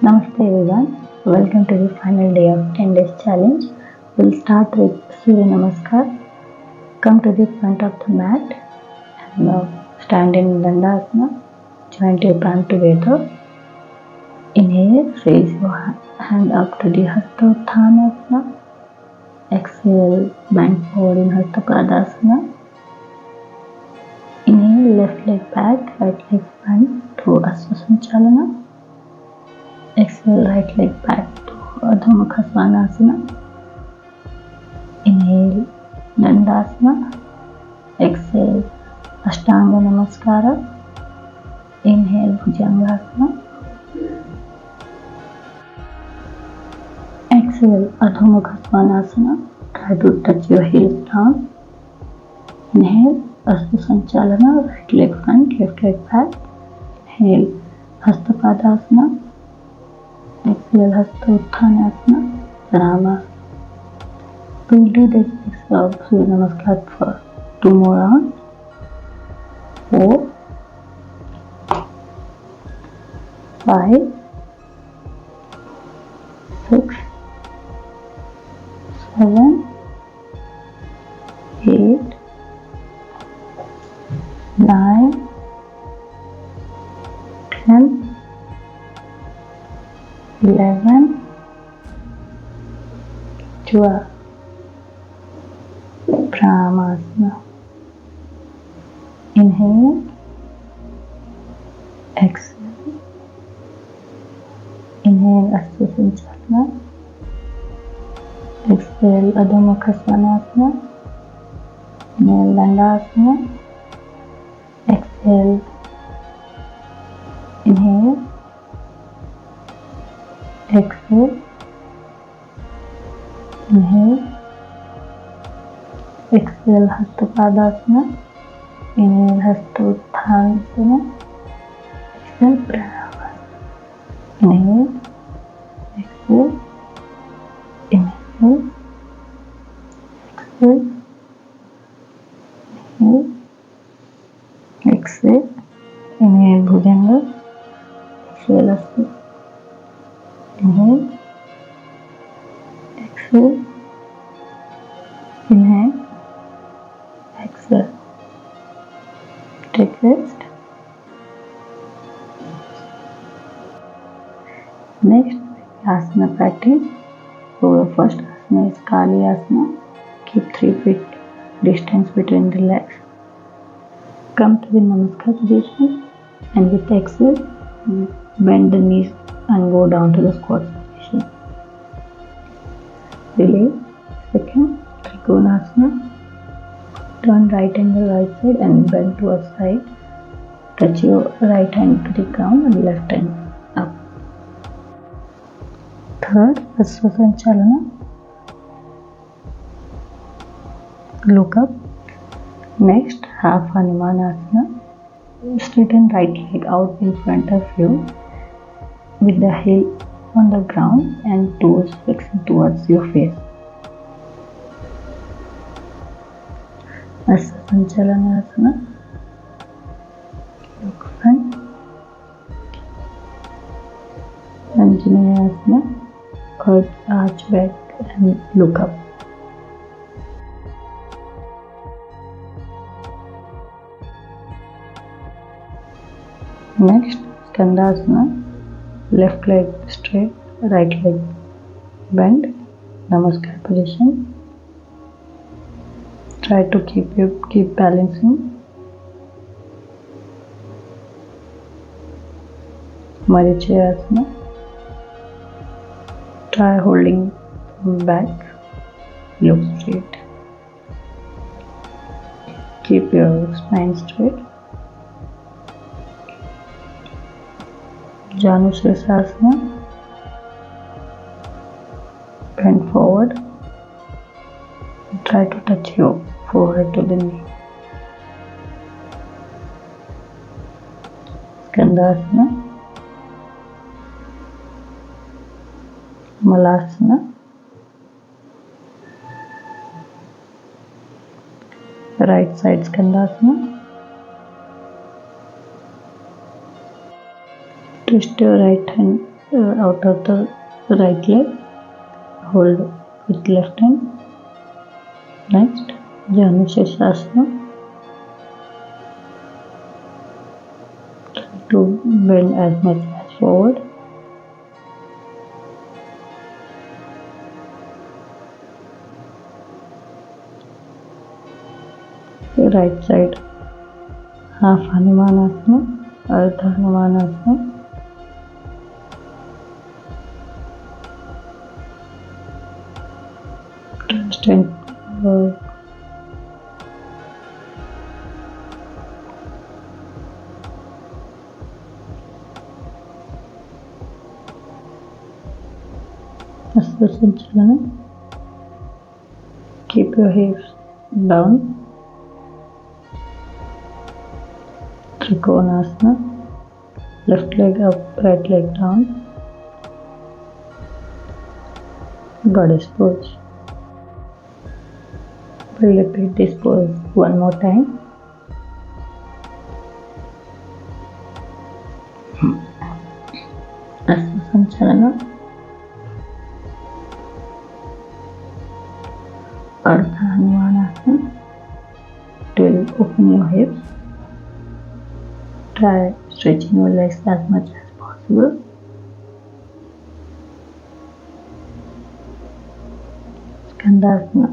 Namaste everyone. Welcome to the final day of 10 days challenge. We'll start with Surya Namaskar. Come to the front of the mat and stand in Dandasana. Joint your palm together. Inhale, raise your hand up to the Hastottanasana. Exhale, bend forward in Hastapadasana. Inhale, left leg back, right leg front to Asvasanchalana. Exhale, right leg back to Adho Mukha Svanasana. Inhale, Dandasana. Exhale, Ashtanga Namaskara. Inhale, Bhujangasana. Exhale, Adho Mukha Svanasana. Try to touch your heels down. Inhale, Asvasanchalana. Right leg front, left leg back. Inhale, Hastapadasana. Exhale, Hastottanasana, Pranama. We'll do this Surya Namaskar for 2 more rounds. 4, 5, 6, 7, 8, 9, 10, 11, 12. Brahmasana. Inhale, exhale. Inhale, Asvasanchalana. Exhale, Adho Mukha Svanasana. Inhale, Dandasana. Exhale, inhale. Exhale, inhale, exhale, Hastapadasana, inhale, Hastottanasana, exhale, Pranama. Inhale, exhale, inhale, exhale, inhale, exhale, inhale, Bhujanga, exhale, Asana. Inhale, exhale, inhale, exhale. Take rest. Next, asana practice. So the first asana is Kali asana. Keep 3 feet distance between the legs. Come to the Namaskar position and with exhale, bend the knees and go down to the squat position. Release. Second, Trikonasana. Turn right angle right side and bend towards side. Touch your right hand to the ground and left hand up. Third, Asvasanchalana. Look up. Next, half Hanumanasana. Straighten right leg out in front of you with the heel on the ground and toes flexing towards your face. Asvasanchalana. Look front. Anjaneyasana. Curve arch back and look up. Next, Skandasana. Left leg straight, right leg bend. Namaskar position. Try to keep balancing. Marichayasana. Try holding back. Look straight. Keep your spine straight. Janushirasana. Bend forward. Try to touch your forehead to the knee. Skandasana. Malasana. Right side Skandasana. Twist your right hand out of the right leg. Hold with left hand. Next, Janu Shirshasana. Try to bend as much as forward. The right side, half Hanumanasana, Ardha Hanumanasana. Stand Sanchalanam. Keep your hips down. Trikonasana. Left leg up, right leg down. Goddess pose. We'll repeat this pose one more time. Sanchalana. Ardha Hanumanasana. It will open your hips. Try stretching your legs as much as possible. Skandasana.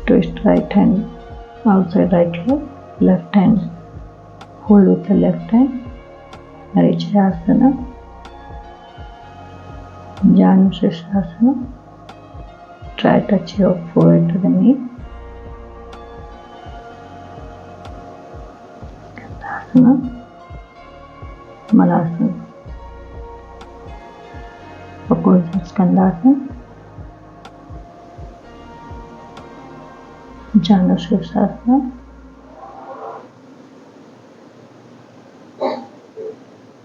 Twist right hand outside right leg, left hand hold with the left hand. Marichayasana. Janu Shirshasana. Try touch your forehead to the knee. Skandasana. Malasana. Opposite Skandasana. Janu Shirshasana.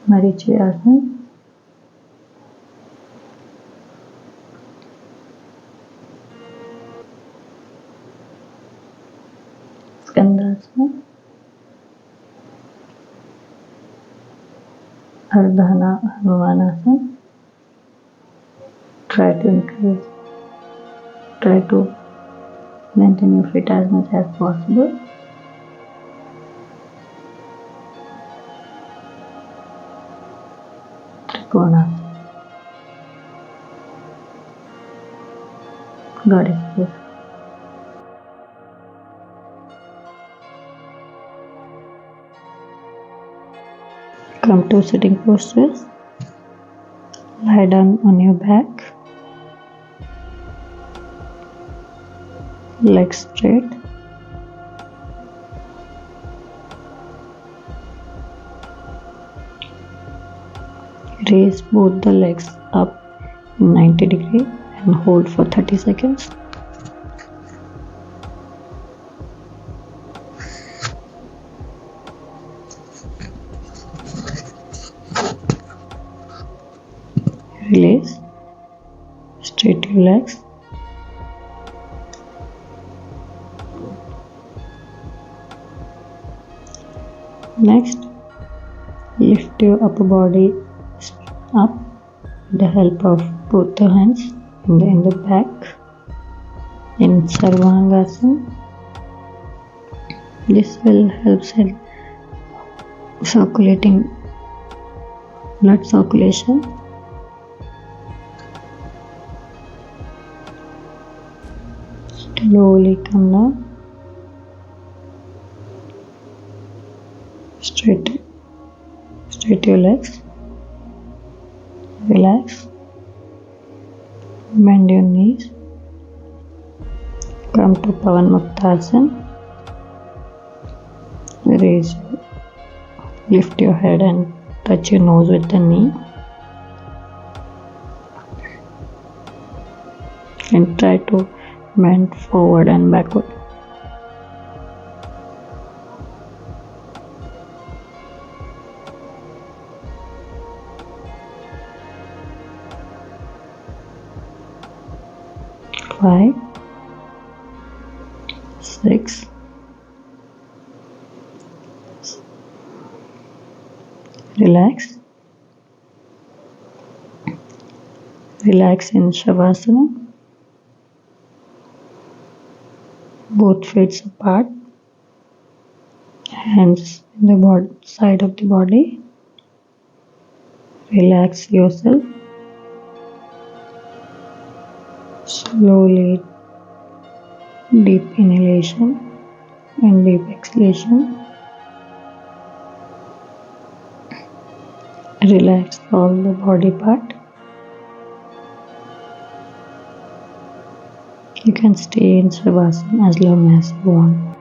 Marichayasana. Skandasana. Ardha Hanumanasana. Try to lengthen your feet as much as possible. Trikonasana. Goddess pose. Come to sitting postures. Lie down on your back. Legs straight. Raise both the legs up in 90 degrees and hold for 30 seconds. Release. Straight your legs. Next, lift your upper body up with the help of both the hands in the back in Sarvangasana. This will help circulating blood circulation. Slowly come down. Straight your legs. Relax. Bend your knees. Come to Pavan Muktasana. Lift your head and touch your nose with the knee. And try to bend forward and backward. Five, 6, Relax. Relax in Shavasana. Both feet apart. Hands in the side of the body. Relax yourself. Slowly, deep inhalation and deep exhalation. Relax all the body part. You can stay in Shavasana as long as you want.